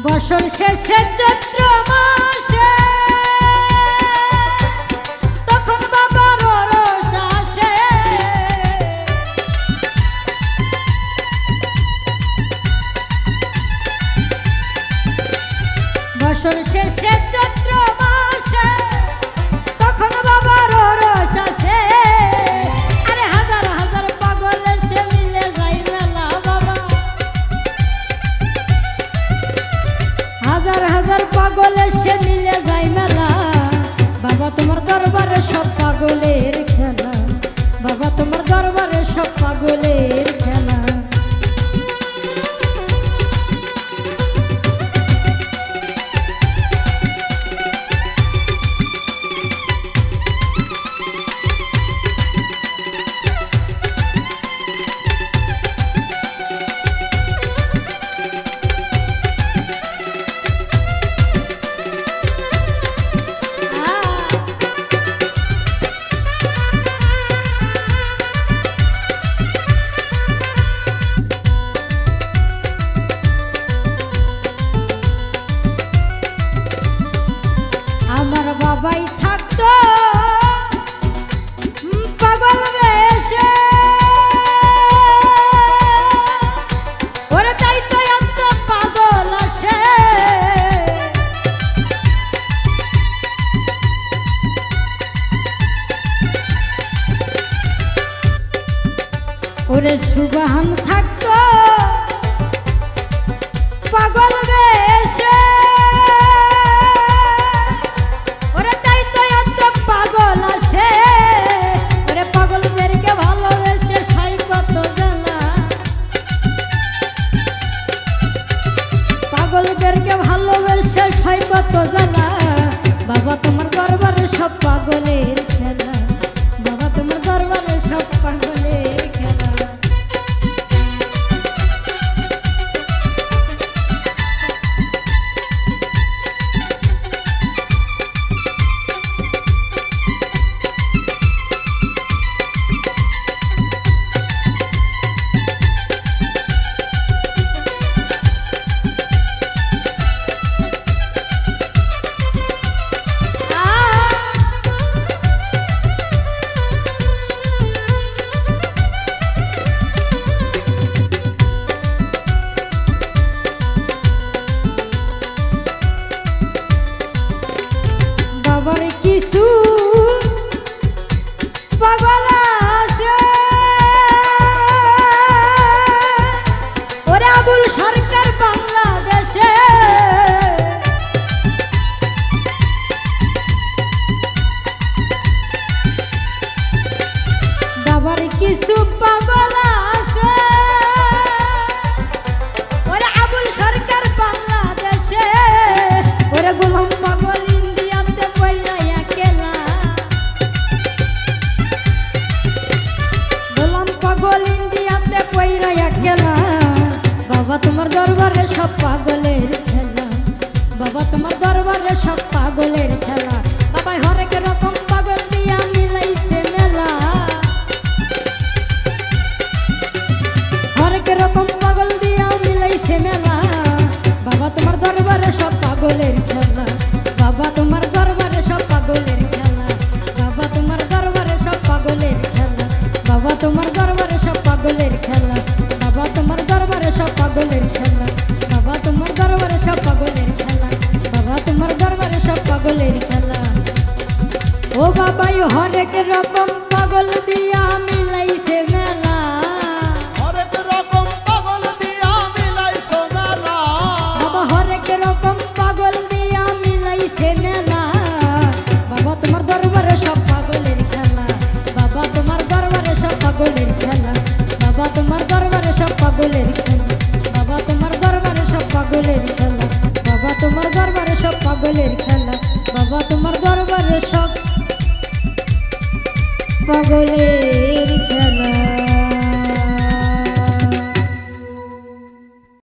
বছর শেষে চৈত্র মাসে তখন বাবার রস আসে, বছর শেষে চৈত্র মাসে তখন বাবার রস আসে। আরে হাজার হাজার পাগল এসে মিলে যায় মেলা বাবা, হাজার হাজার পাগল এসে মিলে যায় মেলা। বাবা তোমার দরবারে সব পাগলের খেলা, বাবা তোমার দরবারে সব পাগলের খেলা। আমার বাবাই থাকতো পাগল বেশে, ওরে তাই তো এত পাগল আসে। ওরে সুবহান থাকতো পাগল বেশে, পাগলদেরকে ভালোবেসে সাই কত জানা। বাবা তোমার দরবারে সব পাগলের খেলা, বাবা তোমার দরবারে সব পাগলের খেলা। বাবার কিছু পাগল আছে, ওরে আবুল সরকার বাংলাদেশে। বাবার কিছু পাগল আছে, ওরে আবুল সরকার বাংলাদেশে। ওরে গোলাম পাগল ইন্ডিয়াতে পয়রা খেলা। বাবা তোমার দরবারে সব পাগলের খেলা, বাবা তোমার দরবারে সব পাগলের খেলা। বাবা হরেক রকম পাগল দিয়া মিলাইছে মেলা, হরেক রকম পাগল দিয়া মিলাইছে মেলা। বাবা তোমার দরবারে সব পাগলের খেলা, বাবা তোমার দরবারে সব পাগলের খেলা, বাবা তোমার দরবারে সব পাগলের খেলা, বাবা তোমার দরবারে সব পাগলের খেলা, বাবা তোমার দরবারে সব পাগলের খেলা, বাবা তোমার দরবারে সব পাগলের খেলা, বাবা তোমার দরবারে সব পাগলের খেলা। ও বাবাই হরেক রকম পাগল দিয়া মিলাইছে মেলা, হরেক রকম পাগল দিয়া মিলাইছে মেলা। বাবা হরেক রকম পাগল দিয়া মিলাইছে মেলা। বাবা তোমার দরবারে সব পাগলের খেলা, বাবা তোমার দরবারে সব পাগলের খেলা, বাবা তোমার দরবারে সব পাগলের খেলা, বাবা তোমার দরবারে সব পাগলের খেলা, বাবা তোমার দরবারে সব পাগলের খেলা, বাবা তোমার দরবারে সব পাগলের